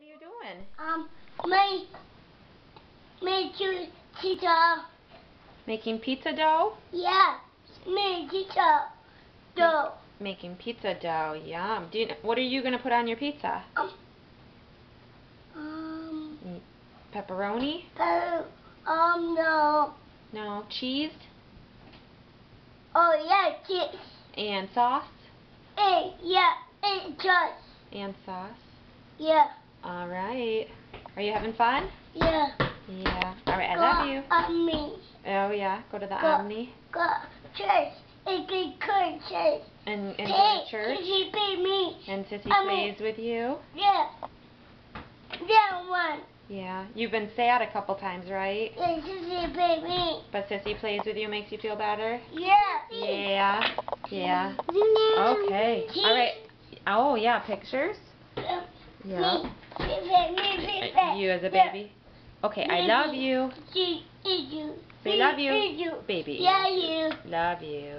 are you doing? My pizza. Making pizza dough? Yeah, my pizza dough. Making pizza dough. Yum. What are you going to put on your pizza? Pepperoni? No. No. Cheese? Oh, yeah, cheese. And sauce? Yeah, just. And sauce? Yeah. All right. Are you having fun? Yeah. Yeah. All right. I love you. Omni. Oh, yeah. Go to the Omni. Go church. It's a good church. And go to church? Sissy beat me. And Sissy plays with you? Yeah. That one. Yeah. You've been sad a couple times, right? Yeah, Sissy beat me. But Sissy plays with you, makes you feel better? Yeah. Yeah. Yeah. Okay. All right. Oh, yeah. Pictures? Yeah. You as a baby? Okay, I love you. Say love you. Baby. Yeah, you. Love you.